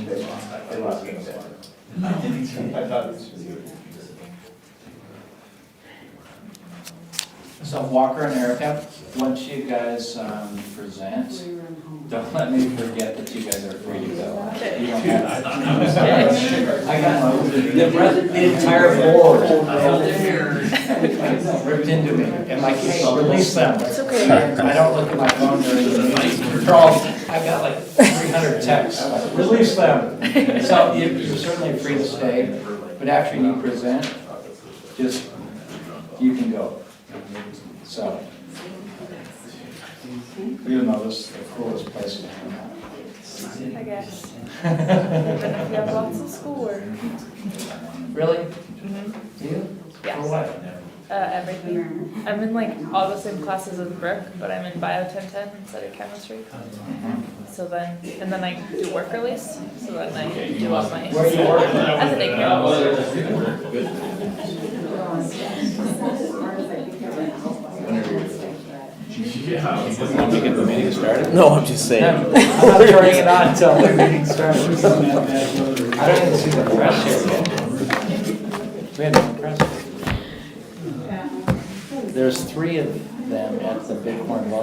They lost it. I thought it was. So Walker and Erica, once you guys present, don't let me forget that you guys are free to go. You don't have to. I got the entire board ripped into me, and like, hey, release them. It's okay. I don't look at my phone during the meeting. They're all, I've got like 300 texts. I'm like, release them. So you're certainly free to stay, but after you present, just, you can go. So, you'll notice the coolest place to hang out. I guess. Even if you have lots of schoolwork. Really? Mm-hmm. Do you? Yes. For what? Everything. I'm in like all the same classes as Brooke, but I'm in Bio 1010 instead of chemistry. So then, and then I do work release, so then I do all my. Where are you working? As a daycare. Want to get the meeting started? No, I'm just saying. I'm not turning it on until the meeting starts. I don't even see the press here yet. We had no press. There's 3 of them at the Bighorn Law.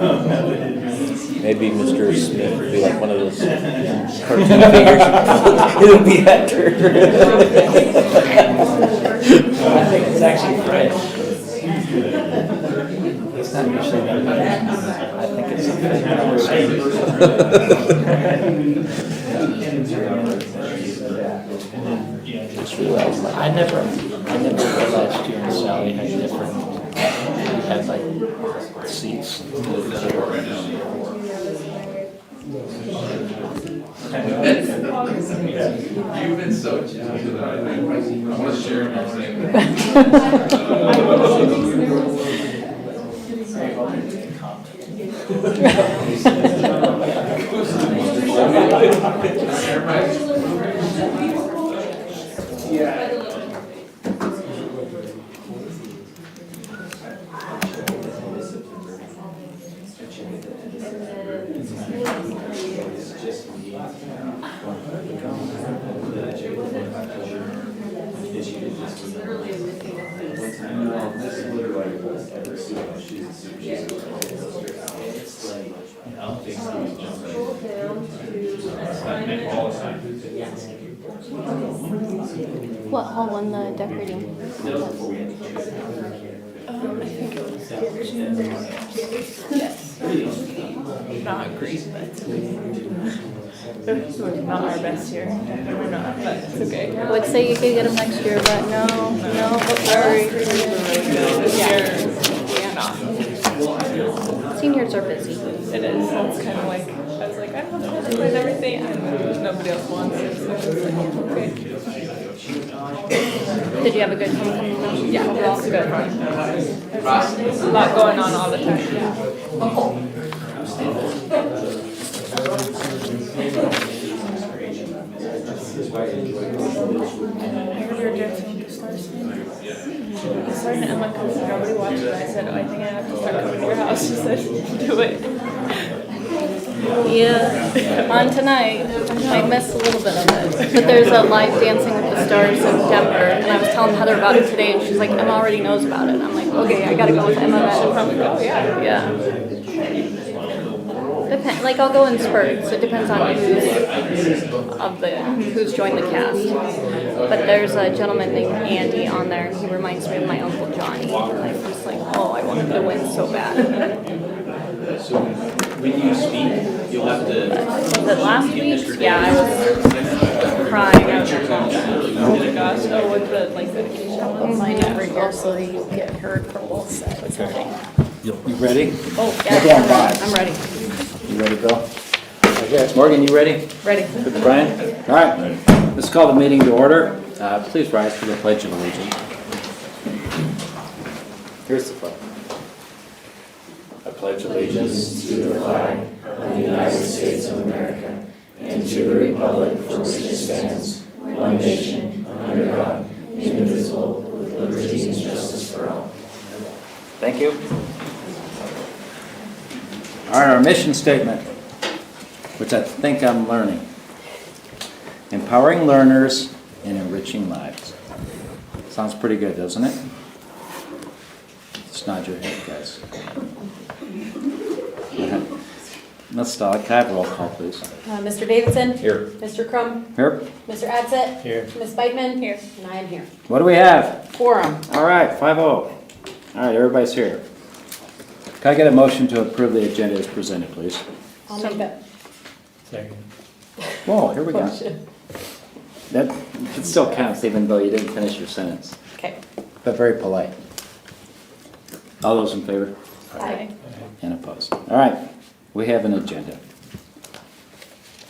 Maybe Mr. Smith would be like one of those cartoon figures. It'll be actor. I think it's actually Fred. It's not usually that bad. I think it's I never realized you and Sally had different, had like seats. You've been so gentle that I want to share your same. What hall won the decorating? I think it was yes. Not great, but it was not our best year. We're not, but it's okay. I would say you could get them next year, but no, but sorry. This year, we're not. Seniors are busy. It is. It's kind of like, I was like, I don't know how to win everything, and nobody else wants it, so it's like, okay. Did you have a good homecoming? Yeah, it's good. There's a lot going on all the time. I heard you're Jackson to start soon. I started to Emma because nobody watched it. I said, oh, I think I have to start coming to your house. She said, do it. Yeah, on tonight. I missed a little bit of it. But there's a live Dancing with the Stars in Denver, and I was telling Heather about it today, and she's like, Emma already knows about it. And I'm like, okay, I gotta go with Emma then. Probably go, yeah. Yeah. Like I'll go in spurts. It depends on who's joined the cast. But there's a gentleman named Andy on there, and he reminds me of my Uncle Johnny. And I'm just like, oh, I want him to win so bad. So when you speak, you'll have to. Was it last week? Yeah, I was crying. I was like, Oh my gosh, oh, with the like medication. I'll line over here so you get heard from both sides. You ready? Oh, Look yeah, on by. I'm ready. You ready, Bill? Okay, Morgan, you ready? Ready. Good, Brian? All right, let's call the meeting to order. Please rise for the Pledge of Allegiance. Here's the flag. I pledge allegiance to the flag of the United States of America and to the republic for which it stands, one nation, under God, indivisible, with liberty and justice for all. Thank you. All right, our mission statement, which I think I'm learning. Empowering learners and enriching lives. Sounds pretty good, doesn't it? Just nod your head, guys. Let's start. Can I have a roll call, please? Mr. Davidson? Here. Mr. Crum? Here. Mr. Adsett? Here. Ms. Beitman? Here. And I am here. What do we have? Quorum. All right, 5-0. All right, everybody's here. Can I get a motion to approve the agenda as presented, please? I'll make that Whoa, here we go. motion. That it still counts even though you didn't finish your sentence, Okay. but very polite. All those in favor? Aye. And opposed. All right, we have an agenda.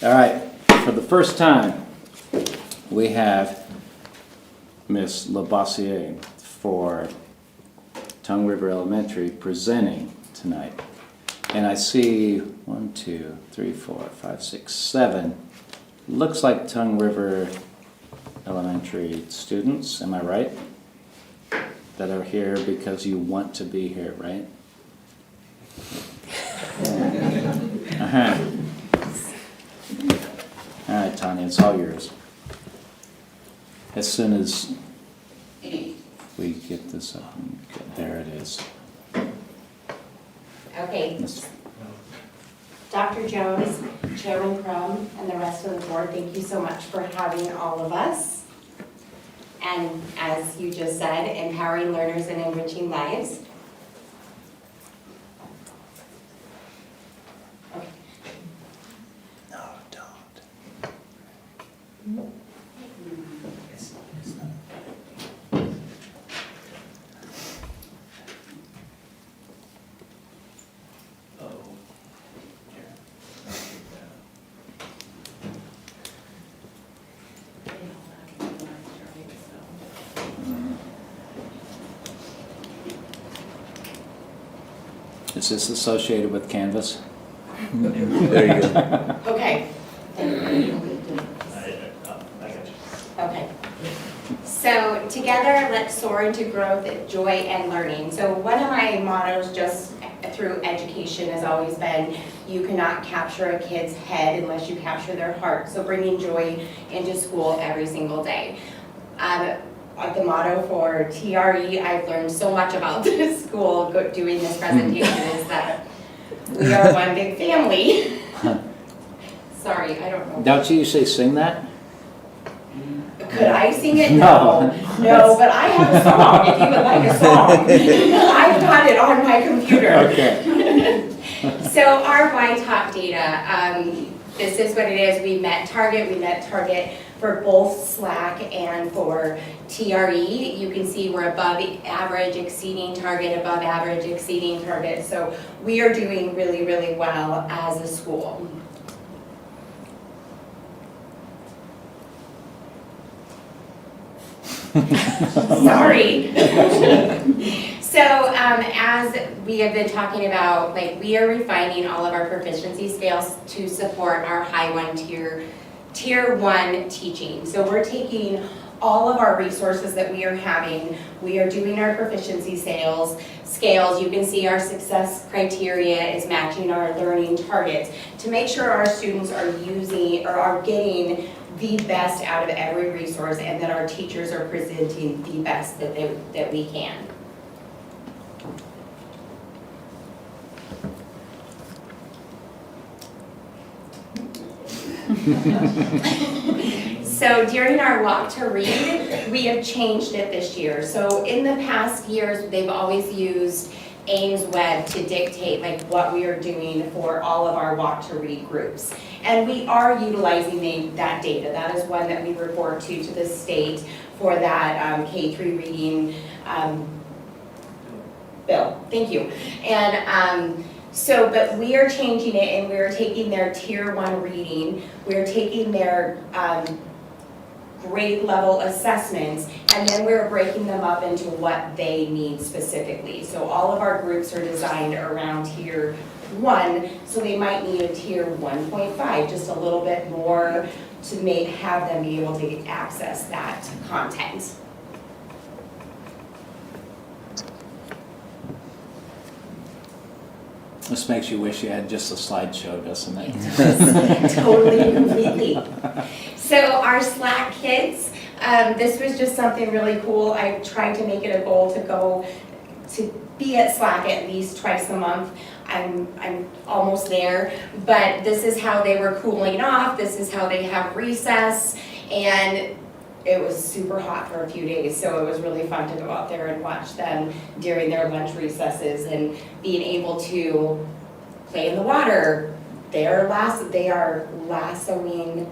All right, for the first time, we have Miss Labossiere for Tongue River Elementary presenting tonight. And I see 1, 2, 3, 4, 5, 6, 7. Looks like Tongue River Elementary students, am I right? That are here because you want to be here, right? Uh-huh. All right, Tanya, it's all yours. As soon as we get this up, there it is. Okay, Miss- Dr. Jones, Chairman Crum, and the rest of the board, thank you so much for having all of us. And as you just said, empowering learners and enriching lives. Okay. No, don't. Is this associated with Canvas? There you go. Okay. Okay. So together, let's soar into growth, joy, and learning. So one of my mottos just through education has always been, you cannot capture a kid's head unless you capture their heart. So bringing joy into school every single day. The motto for TRE, I've learned so much about this school doing this presentation, is that we are one big family. Sorry, I don't know. Don't you usually sing that? Could I sing it? No. No, but I have a song, if you would like a song. I've got it on my computer. Okay. So our YTOP data, this is what it is. We met target for both SLAC and for TRE. You can see we're above average, exceeding target, above average, exceeding target. So we are doing really, really well as a school. Sorry. So as we have been talking about, like, we are refining all of our proficiency scales to support our high one tier one teaching. So we're taking all of our resources that we are having, we are doing our proficiency scales. You can see our success criteria is matching our learning targets to make sure our students are using or are getting the best out of every resource, and that our teachers are presenting the best that we can. So during our walk to read, we have changed it this year. So in the past years, they've always used Ames Web to dictate like what we are doing for all of our walk to read groups. And we are utilizing that data. That is one that we report to the state for that K-3 reading bill. Thank you. And but we are changing it, and we are taking their tier 1 reading, we are taking their grade level assessments, and then we're breaking them up into what they need specifically. So all of our groups are designed around tier 1, so they might need a tier 1.5, just a little bit more to have them be able to access that content. This makes you wish you had just a slideshow, doesn't it? Totally and completely. So our Slack kids, this was just something really cool. I tried to make it a goal to be at Slack at least twice a month. I'm almost there, but this is how they were cooling off. This is how they have recess, and it was super hot for a few days, so it was really fun to go out there and watch them during their lunch recesses and being able to play in the water. They are lassoing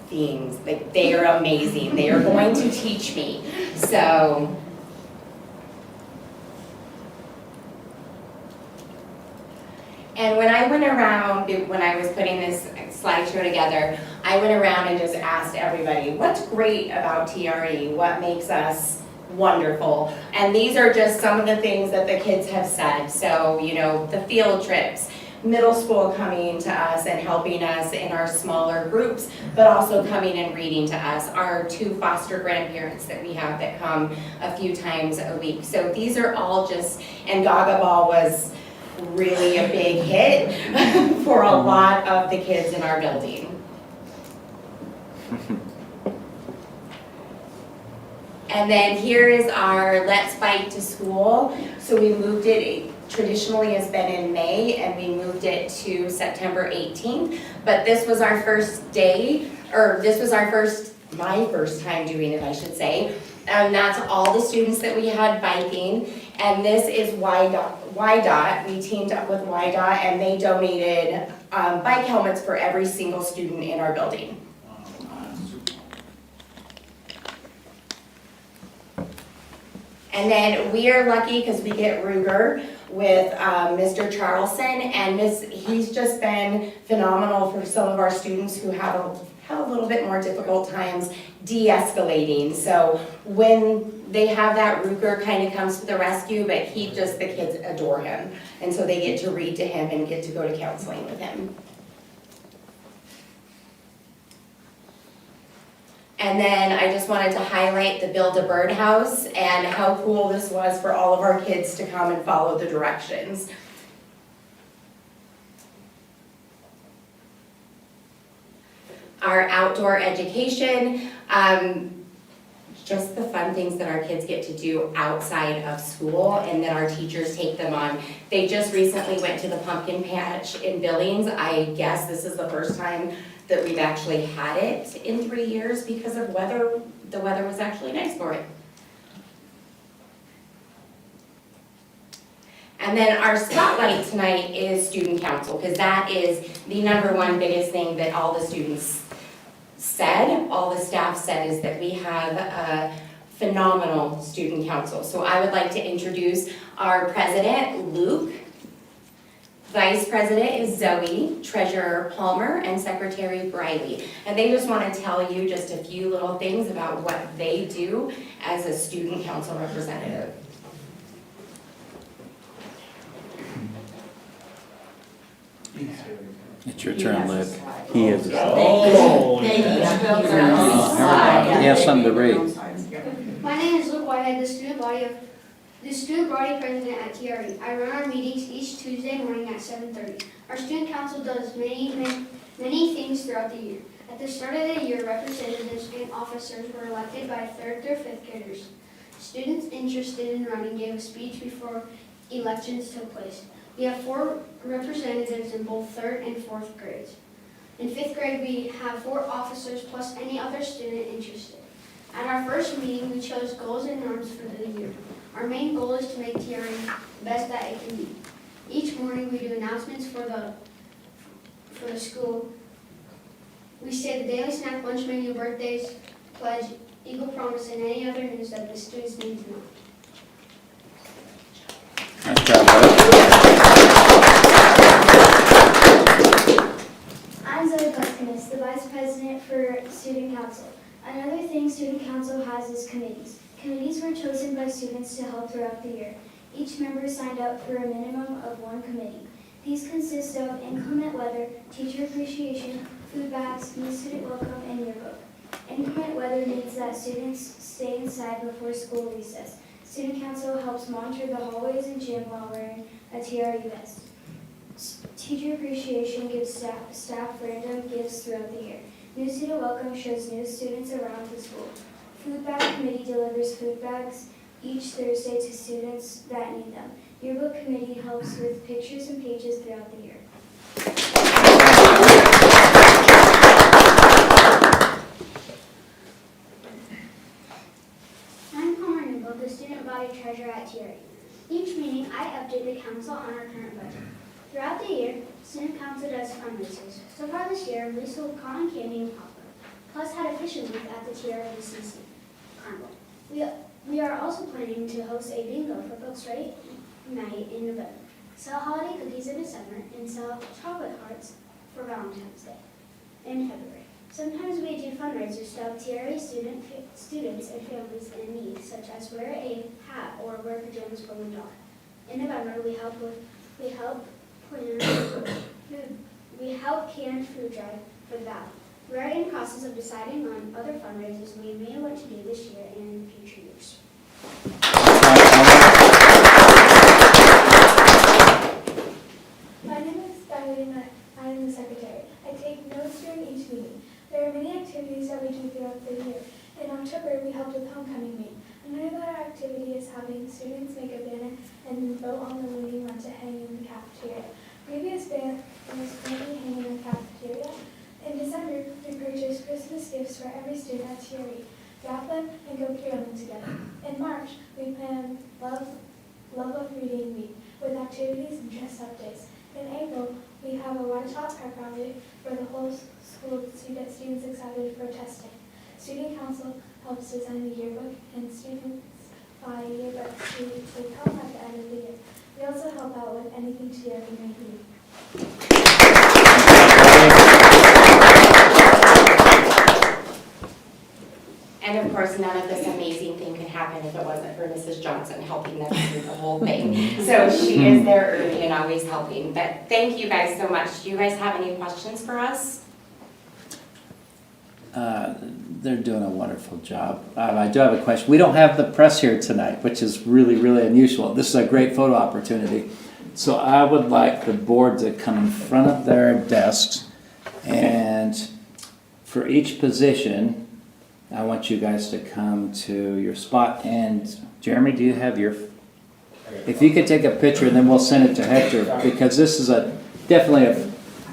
things. Like, they are amazing. They are going to teach me. So and when I went around, when I was putting this slideshow together, I went around and just asked everybody, what's great about TRE? What makes us wonderful? And these are just some of the things that the kids have said. So, you know, the field trips, middle school coming to us and helping us in our smaller groups, but also coming and reading to us, our 2 foster grandparents that we have that come a few times a week. So these are all just, and Gaga Ball was really a big hit for a lot of the kids in our building. And then here is our Let's Bike to School. So we moved it, traditionally has been in May, and we moved it to September 18th. But this was our first day, or this was my first time doing it, I should say. That's all the students that we had biking. And this is YDOT. We teamed up with YDOT, and they donated bike helmets for every single student in our building. And then we are lucky because we get Ruger with Mr. Charleston, and he's just been phenomenal for some of our students who have a little bit more difficult times de-escalating. So when they have that, Ruger kind of comes to the rescue, but the kids adore him. And so they get to read to him and get to go to counseling with him. And then I just wanted to highlight the Build a Birdhouse and how cool this was for all of our kids to come and follow the directions. Our outdoor education, just the fun things that our kids get to do outside of school and that our teachers take them on. They just recently went to the pumpkin patch in Billings. I guess this is the first time that we've actually had it in 3 years because of weather. The weather was actually nice for it. And then our spotlight tonight is student council, because that is the #1 biggest thing that all the students said, all the staff said, is that we have a phenomenal student council. So I would like to introduce our president, Luke. Vice President is Zoe, Treasurer Palmer, and Secretary Briley. And they just want to tell you just a few little things about what they do as a student council representative. It's your turn, Luke. He is. He has something to read. My name is Luke Whitehead, the student body president at TRE. I run our meetings each Tuesday morning at 7:30. Our student council does many things throughout the year. At the start of the year, representatives and officers were elected by 3rd through 5th graders. Students interested in running gave a speech before elections took place. We have 4 representatives in both 3rd and 4th grades. In 5th grade, we have 4 officers plus any other student interested. At our first meeting, we chose goals and norms for the year. Our main goal is to make TRE the best that it can be. Each morning, we do announcements for the school. We say the daily snack, lunch menu, birthdays, pledge, Eagle Promise, and any other news that the students need to know. Nice job, buddy. I'm Zoe Gluskinis, the Vice President for Student Council. Another thing Student Council has is committees. Committees were chosen by students to help throughout the year. Each member signed up for a minimum of 1 committee. These consist of inclement weather, teacher appreciation, food bags, new student welcome, and yearbook. Inclement weather means that students stay inside before school recess. Student Council helps monitor the hallways and gym while wearing a TRE vest. Teacher appreciation gives staff random gifts throughout the year. New student welcome shows new students around the school. Food bag committee delivers food bags each Thursday to students that need them. Yearbook committee helps with pictures and pages throughout the year. I'm Palmer Newell, the student body treasurer at TRE. Each meeting, I update the council on our current budget. Throughout the year, student council does fundraisers. So far this year, we sold cotton candy and popcorn, plus had a fishing booth at the TRECC Carnival. We are also planning to host a bingo for Books Right Night in November, sell holiday cookies in December, and sell chocolate hearts for Valentine's Day in February. Sometimes we do fundraisers to help TRE students and families in need, such as wear a hat or wear pajamas for one dollar. In November, we help can food drive for the valley. We are in the process of deciding on other fundraisers we may want to do this year and in future years. My name is Diane and I am the secretary. I take notes during each meeting. There are many activities that we do throughout the year. In October, we helped with homecoming week. Another activity is having students make a banner and vote on the winning one to hang in the cafeteria. Previous banner is currently hanging in the cafeteria. In December, we purchased Christmas gifts for every student at TRE, wrap them, and go caroling together. In March, we plan Love of Reading Week with activities and dress-up days. In April, we have a White Shot Prep Rally for the whole school to get students excited for testing. Student council helps design the yearbook, and students buy yearbooks to take home at the end of the year. We also help out with anything TRE may need. And of course, none of this amazing thing could happen if it wasn't for Mrs. Johnson helping them through the whole thing. So she is there early and always helping. But thank you guys so much. Do you guys have any questions for us? They're doing a wonderful job. I do have a question. We don't have the press here tonight, which is really, really unusual. This is a great photo opportunity. So I would like the board to come in front of their desks, and for each position, I want you guys to come to your spot. And Jeremy, do you have your... If you could take a picture, and then we'll send it to Hector, because this is definitely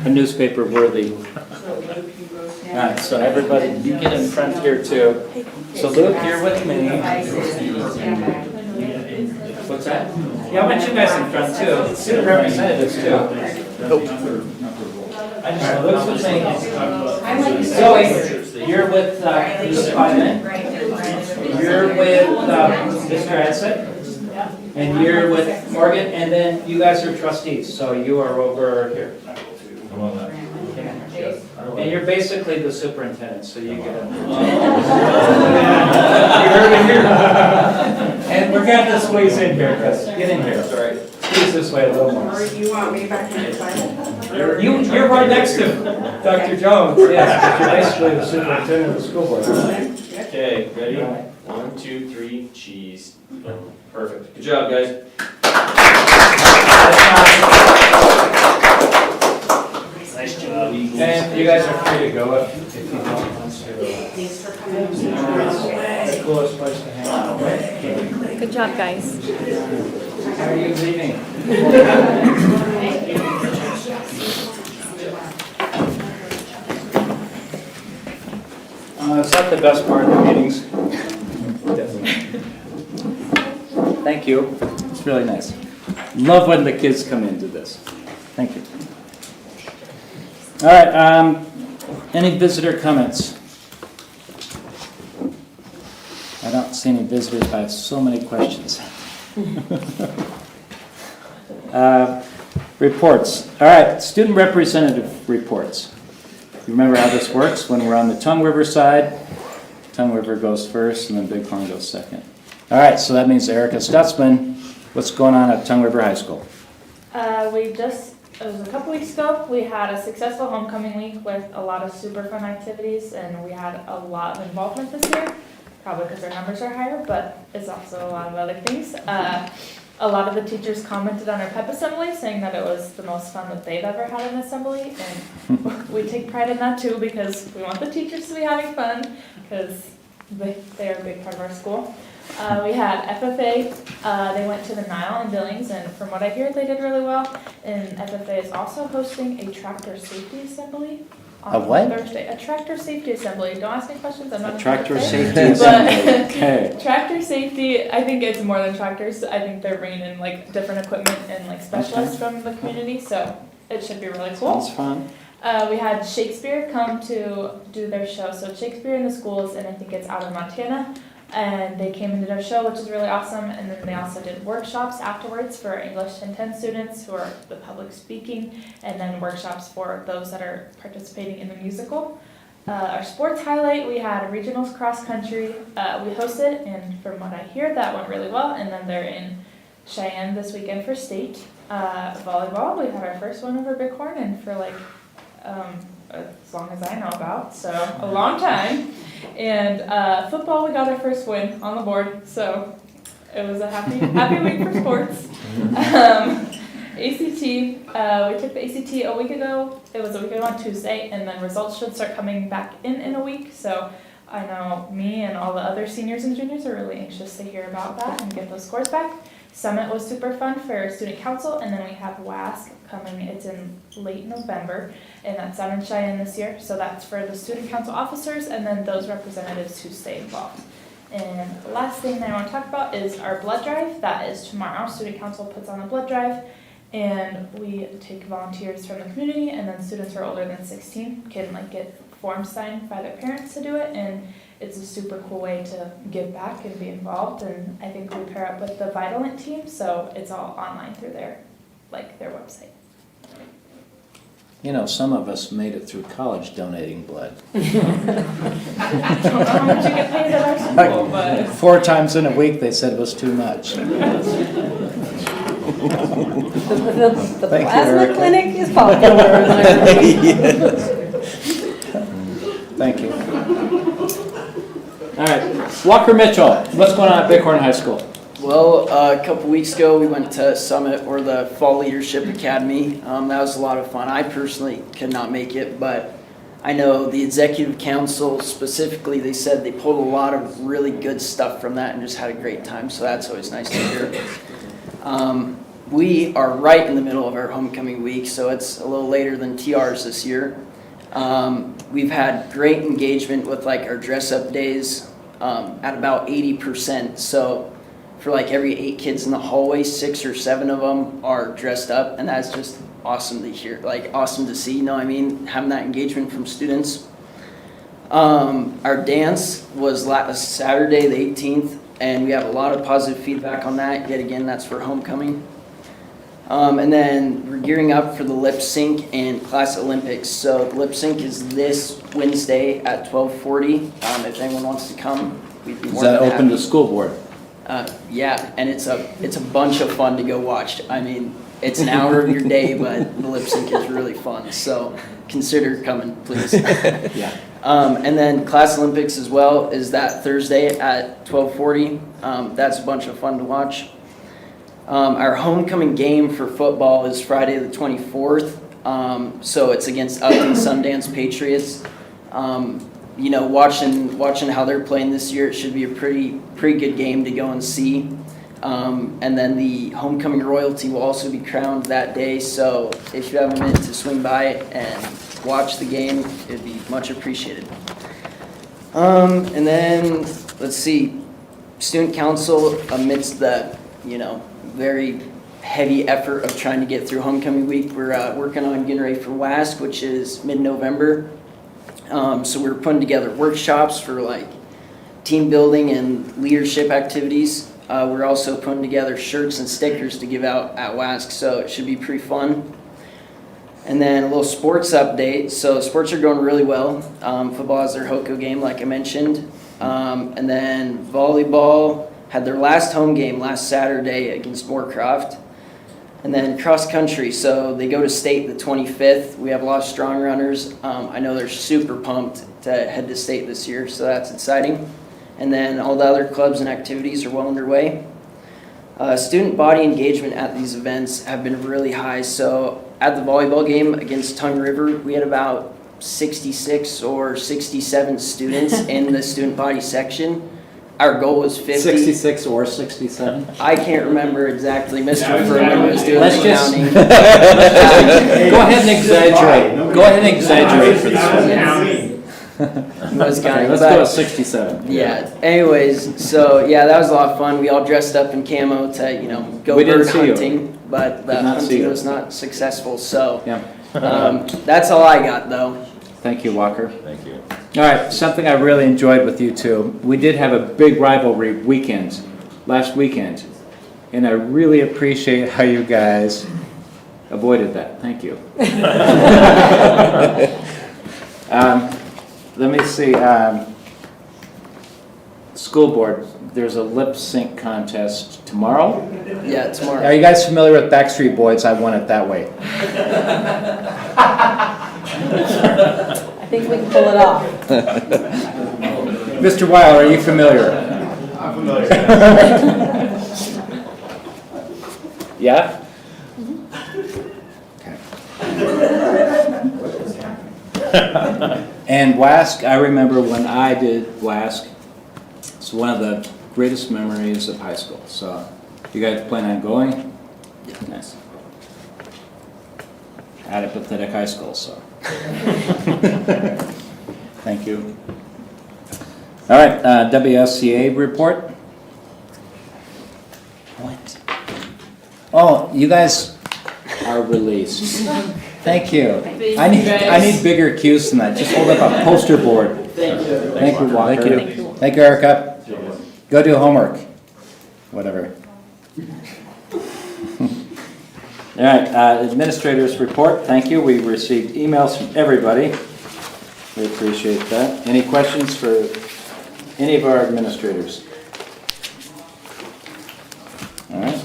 a newspaper-worthy... All right, so everybody, you get in front here too. So Luke, you're with me. What's that? Yeah, I want you guys in front too. Student representatives too. Nope. Luke's with me. Zoe, you're with Mr. Feynman. You're with Mr. Edson. And you're with Morgan, and then you guys are trustees, so you are over here. And you're basically the superintendent, so you get it. And we're going to squeeze in here, Chris. Get in here. Sorry. Squeeze this way a little more. Or you want me back in the side? You're right next to Dr. Jones. Yes, but you're basically the superintendent of the school board. Okay, ready? 1, 2, 3, cheese. Boom. Perfect. Good job, guys. Nice job. And you guys are free to go if you don't want to. Thanks for coming. It's the coolest place to hang out. Good job, guys. How are you leaving? It's not the best part of the meetings. Thank you. It's really nice. Love when the kids come into this. Thank you. All right. Any visitor comments? I don't see any visitors, but I have so many questions. Reports. All right, student representative reports. You remember how this works? When we're on the Tongue River side, Tongue River goes first, and then Bighorn goes second. All right, so that means Erica Stutzman. What's going on at Tongue River High School? It was a couple weeks ago, we had a successful homecoming week with a lot of super fun activities, and we had a lot of involvement this year, probably because our numbers are higher, but it's also a lot of other things. a lot of the teachers commented on our pep assembly, saying that it was the most fun that they've ever had in assembly, and we take pride in that too, because we want the teachers to be having fun, because they're a big part of our school. We had FFA, they went to the Nile in Billings, and from what I hear, they did really well. And FFA is also hosting a tractor safety assembly A on what? Thursday. A tractor safety assembly. Don't ask me questions, I'm not A a tractor tractor. safety assembly, okay. Tractor safety, I think it's more than tractors. I think they're bringing in like different equipment and like specialists from the community, so it should be really cool. Sounds fun. We had Shakespeare come to do their show. So Shakespeare in the schools, and I think it's out of Montana. And they came and did our show, which is really awesome. And then they also did workshops afterwards for English 1010 students who are the public speaking, and then workshops for those that are participating in the musical. Our sports highlight, we had regionals cross country. We hosted, and from what I hear, that went really well. And then they're in Cheyenne this weekend for state. Volleyball, we had our first one over Bighorn, and for like as long as I know about, so a long time. And football, we got our first win on the board, so it was a happy week for sports. ACT, we took the ACT a week ago. It was a week ago on Tuesday, and then results should start coming back in a week. So I know me and all the other seniors and juniors are really anxious to hear about that and get those scores back. Summit was super fun for student council, and then we have WASC coming. It's in late November, and that's down in Cheyenne this year. So that's for the student council officers and then those representatives who stay involved. And the last thing that I want to talk about is our blood drive. That is tomorrow. Student council puts on a blood drive, and we take volunteers from the community, and then students who are older than 16 can like get forms signed by their parents to do it, and it's a super cool way to give back and be involved. And I think we pair up with the Vitalent team, so it's all online through their website. You know, some of us made it through college donating blood. I don't know how much you get paid at our school, but 4 times in a week, they said was too much. The Thank you, plasma Erica. clinic is popular. Thank you. All right, Walker Mitchell, what's going on at Bighorn High School? Well, a couple weeks ago, we went to Summit, or the Fall Leadership Academy. That was a lot of fun. I personally could not make it, but I know the executive council specifically, they said they pulled a lot of really good stuff from that and just had a great time, so that's always nice to hear. We are right in the middle of our homecoming week, so it's a little later than TR's this year. We've had great engagement with like our dress-up days at about 80%, so for like every 8 kids in the hallway, 6 or 7 of them are dressed up, and that's just awesome to hear, like awesome to see, you know what I mean, having that engagement from students. Our dance was last Saturday, the 18th, and we have a lot of positive feedback on that. Yet again, that's for homecoming. And then we're gearing up for the lip sync and class Olympics. So the lip sync is this Wednesday at 12:40. If anyone wants to come, we'd be Is more that than open happy. to school board? Yeah, and it's a bunch of fun to go watch. I mean, it's an hour of your day, but the lip sync is really fun. So consider coming, please. Yeah. And then class Olympics as well is that Thursday at 12:40. That's a bunch of fun to watch. Our homecoming game for football is Friday the 24th. So it's against Upton Sundance Patriots. You know, watching how they're playing this year, it should be a pretty good game to go and see. And then the homecoming royalty will also be crowned that day. So if you have a minute to swing by and watch the game, it'd be much appreciated. And then let's see, student council amidst the very heavy effort of trying to get through homecoming week, we're working on getting ready for WASC, which is mid-November. So we're putting together workshops for like team building and leadership activities. We're also putting together shirts and stickers to give out at WASC, so it should be pretty fun. And then a little sports update. So sports are going really well. Football has their HOCO game, like I mentioned. And then volleyball had their last home game last Saturday against Moorcroft. And then cross country, so they go to state the 25th. We have a lot of strong runners. I know they're super pumped to head to state this year, so that's exciting. And then all the other clubs and activities are well underway. Student body engagement at these events have been really high. So at the volleyball game against Tongue River, we had about 66 or 67 students in the student body section. Our goal was 50. 66 or 67? I can't remember exactly. Mr. Furman was doing Let's the just- counting. Go ahead and exaggerate. Go ahead and exaggerate for this one. He was Okay, counting. let's but- go with 67. Yeah, anyways, so yeah, that was a lot of fun. We all dressed up in camo to, you know, go We didn't bird see you. hunting, but the Did not see hunting you. was not successful, so. Yeah. That's all I got though. Thank you, Walker. Thank you. All right, something I really enjoyed with you two. We did have a big rivalry weekend, last weekend, and I really appreciate how you guys avoided that. Thank you. Let me see. School board, there's a lip sync contest tomorrow. Yeah, tomorrow. Are you guys familiar with Backstreet Boys? I won it that way. I think we can pull it off. Mr. Weil, are you familiar? I'm familiar. Yeah? And WASC, I remember when I did WASC, it's one of the greatest memories of high school. So, you guys plan on going? Nice. I had a pathetic high school, so. Thank you. All right, WSCA report. What? Oh, you guys are released. Thank you. I need bigger cues than that. Just hold up a poster board. Thank you. Thank you, Walker. Thank you. Thank you, Erica. Go do homework. Whatever. All right, administrators report. Thank you. We received emails from everybody. We appreciate that. Any questions for any of our administrators? All right.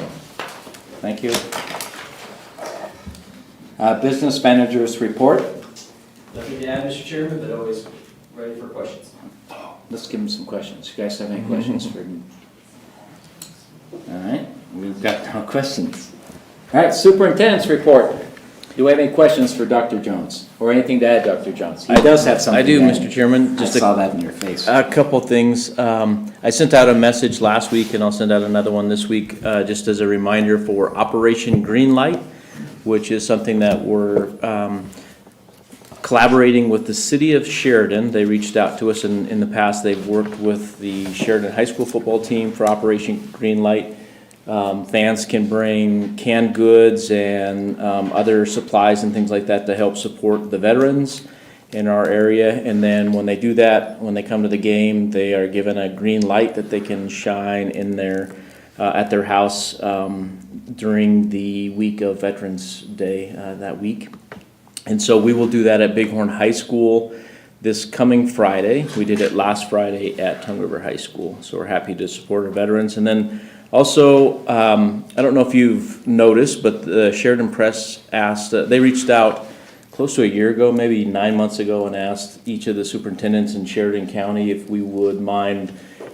Thank you. Business managers report. Nothing to add, Mr. Chairman, but always ready for questions. Let's give them some questions. You guys have any questions for me? All right, we've got no questions. All right, superintendent's report. Do we have any questions for Dr. Jones? Or anything to add, Dr. Jones? He does have something I do, to add. Mr. Chairman. I Just saw that in your face. a couple things. I sent out a message last week, and I'll send out another one this week, just as a reminder for Operation Greenlight, which is something that we're collaborating with the city of Sheridan. They reached out to us in the past. They've worked with the Sheridan High School football team for Operation Greenlight. Fans can bring canned goods and other supplies and things like that to help support the veterans in our area. And then when they do that, when they come to the game, they are given a green light that they can shine in their at their house during the week of Veterans Day that week. And so we will do that at Bighorn High School this coming Friday. We did it last Friday at Tongue River High School. So we're happy to support our veterans. And then also, I don't know if you've noticed, but the Sheridan Press asked, they reached out close to a year ago, maybe 9 months ago, and asked each of the superintendents in Sheridan County if we would mind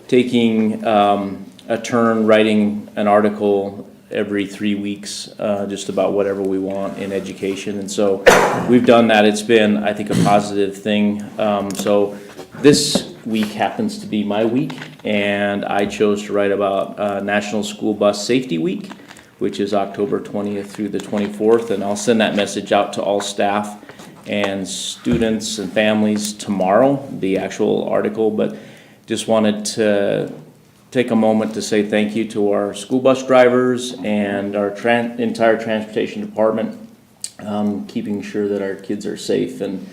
taking a turn writing an article every 3 weeks, just about whatever we want in education. And so we've done that. It's been, I think, a positive thing. So this week happens to be my week, and I chose to write about National School Bus Safety Week, which is October 20th through the 24th, and I'll send that message out to all staff and students and families tomorrow, the actual article, but just wanted to take a moment to say thank you to our school bus drivers and our entire transportation department, keeping sure that our kids are safe, and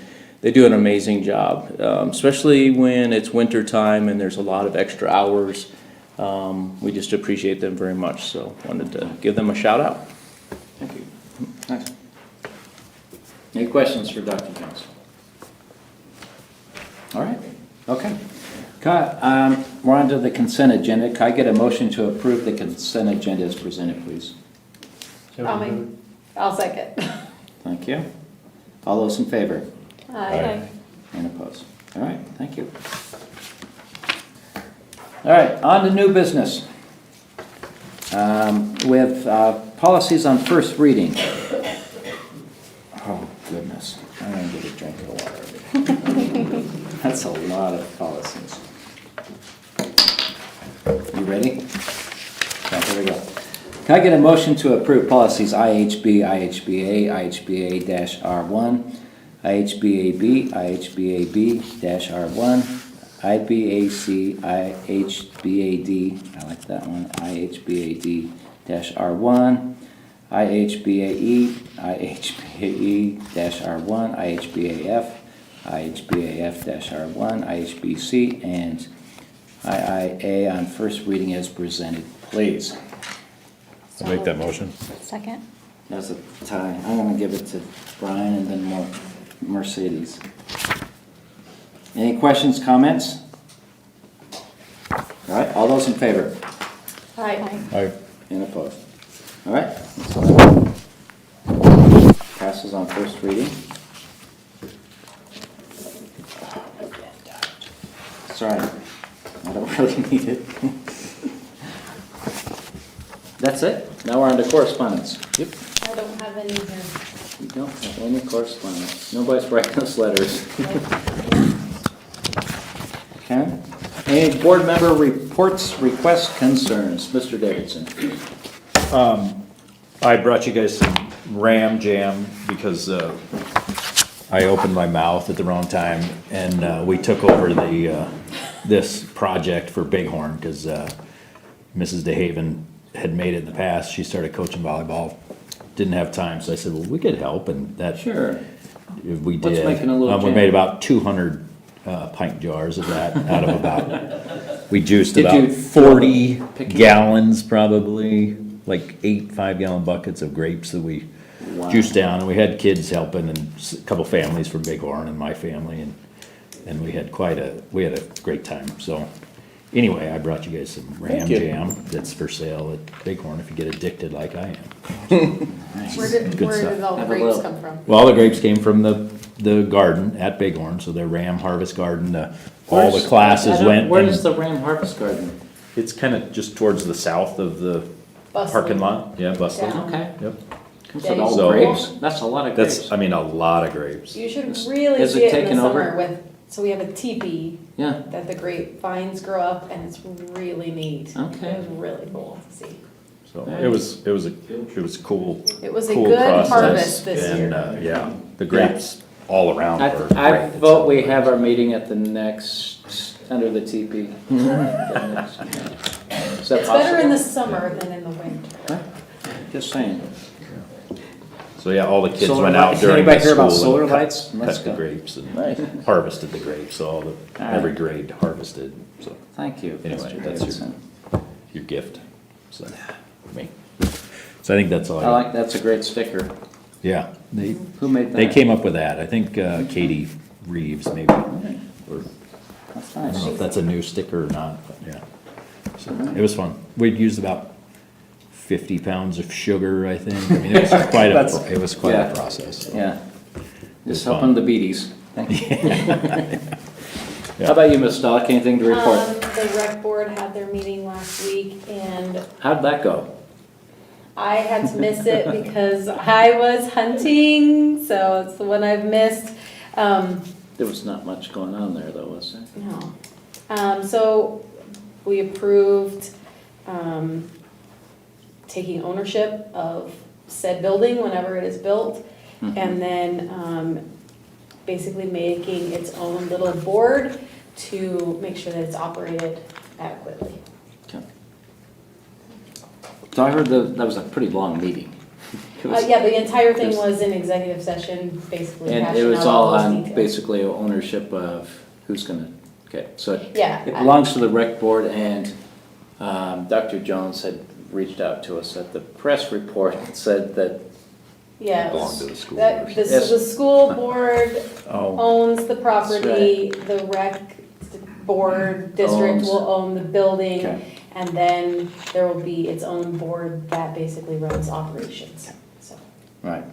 they do an amazing job, especially when it's winter time and there's a lot of extra hours. We just appreciate them very much, so wanted to give them a shout out. Thank you. Nice. Any questions for Dr. Jones? All right, okay. We're on to the consent agenda. Can I get a motion to approve the consent agenda as presented, please? I'll second. Thank you. All those in favor? Aye. And opposed? All right, thank you. All right, on to new business. We have policies on first reading. Oh, goodness. I'm going to get a drink of water. That's a lot of policies. You ready? Okay, here we go. Can I get a motion to approve policies IHB, IHBA, IHBA-R1, IHBAB, IHBAB-R1, IBAC, IHBAD, I like that one, IHBAD-R1, IHBAE, IHBAE-R1, IHBAF, IHBAF-R1, IHBC, and IIA on first reading as presented, please. I'll make that motion. Second. That's a tie. I'm gonna give it to Brian and then Mercedes. Any questions, comments? All right, all those in favor? Aye. And opposed? All right. Passes on first reading. Sorry, I don't really need it. That's it? Now we're on to correspondence. Yep. I don't have any here. We don't have any correspondence. Nobody's writing us letters. Okay. Any board member reports, requests, concerns? Mr. Davidson. I brought you guys some Ram Jam because I opened my mouth at the wrong time, and we took over the this project for Bighorn because Mrs. DeHaven had made it in the past. She started coaching volleyball, didn't have time, so I said, well, we could help, and that Sure. we What's did. making a little We jam? made about 200 pint jars of that out of about. We juiced Did about you 40 pick it? gallons, probably like 8 5-gallon buckets of grapes that we Wow. juiced down, and we had kids helping, and a couple families from Bighorn and my family, and we had a great time. So anyway, I brought you guys some Ram Thank you. Jam that's for sale at Bighorn if you get addicted like I am. Where did Good stuff. all the Have a grapes little- come from? Well, the grapes came from the garden at Bighorn, so the Ram Harvest Garden, all the classes went. Where and is the Ram Harvest Garden? It's kind of just towards the south of the parking lot. Yeah, Bustling. Yeah. Okay. Yep. Comes Yeah, with you all should- grapes? That's a lot of grapes. That's, I mean, a lot of grapes. You should Is- really is see it it in taken the over? summer with, so we have a teepee Yeah, that the grapevines grow up and it's really neat. Okay. It was really cool to see. So it was cool. It was a cool good process. harvest this And, year. yeah, the grapes all around I, were I great. vote we have our meeting at the next, under the TP. Is that It's better in the possible? summer than in the winter. Just saying. So yeah, all the kids Solar went out lights. during Anybody the hear about school solar and cut- lights? Let's cut the go. grapes and Right. harvested the grapes, so All right. every grade harvested, so Thank you, Anyway, Mr. that's Davidson. your gift, so, me. So I think that's all I like, that's a great sticker. Yeah, Who made that? they came up with that, I think Katie Reeves maybe, or, That's I don't nice. know if that's a new sticker or not, but yeah. So it was fun. We'd used about 50 pounds of sugar, I think. I mean, it was quite That's- a yeah. process. So. Yeah. was Just helping fun. the beaties. Thank you. Yeah. How about you, Ms. Stock? Anything to report? The rec board had their meeting last week and How'd that go? I had to miss it because I was hunting, so it's the one I've missed. There was not much going on there, though, was there? No. So we approved taking ownership of said building whenever it is built, Mhm. and then basically making its own little board to make sure that it's operated adequately. Okay. So I heard that was a pretty long meeting. It was- Yeah, the entire thing it was- was an executive session, basically And it hashing was out all all those on details. basically ownership of who's gonna, okay, so Yeah. it belongs to the rec board, and Dr. Jones had reached out to us at the press report and said that, Yeah. Belong to the school. That, the, Yes. the school board Oh, owns the property, the rec board district Owns. will own the building, okay, and then there will be its own board that basically runs operations, so. right.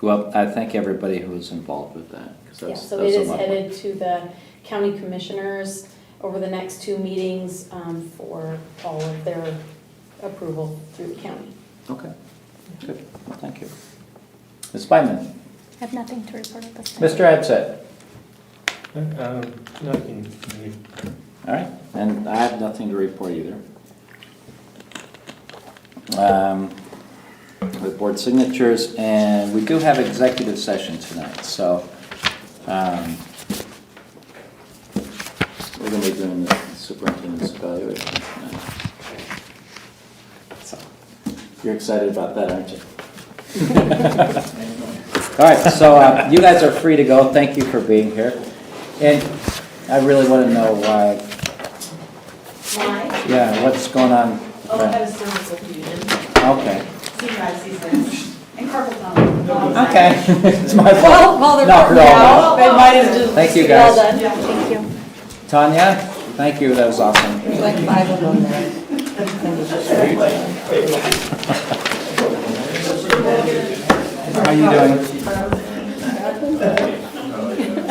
Well, I thank everybody who was involved with that, because Yeah, that's so that's it a is lot of work. headed to the county commissioners over the next 2 meetings, for all of their approval through the county. Okay, good, well, thank you. Ms. Spyman? I have nothing to report at this time. Mr. Absett? Nothing. All right, and I have nothing to report either. With board signatures, and we do have executive session tonight, so we're going to be doing the superintendent's evaluation tonight. So, you're excited about that, aren't you? All right, so you guys are free to go. Thank you for being here. And I really want to know why. Why? Yeah, what's going on? Oh, I have cervical fusion, Okay. C5, and carpal tunnel. Okay. It's my fault. Well, they're Not working at all. out. They might have just. Thank you, Well guys. done. Thank you. Tanya, thank you. That was awesome. There's like 5 of them there. How you doing?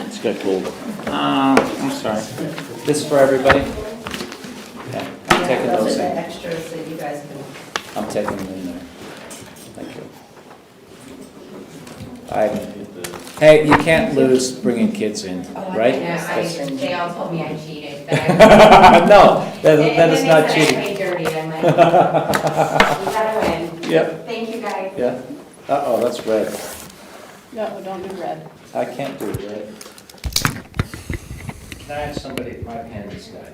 It's got cold. I'm sorry. This is for everybody? Okay. I'm taking Those those are the in. extras that you guys can. I'm taking them in there. Thank you. Hey, you can't lose bringing kids in, right? They all told me I cheated, but No, that is not I cheating. played dirty, I'm like, we gotta win. Yep. Thank you, guys. Yeah. Uh-oh, that's red. No, don't do red. I can't do red. Can I have somebody, my pen is dying.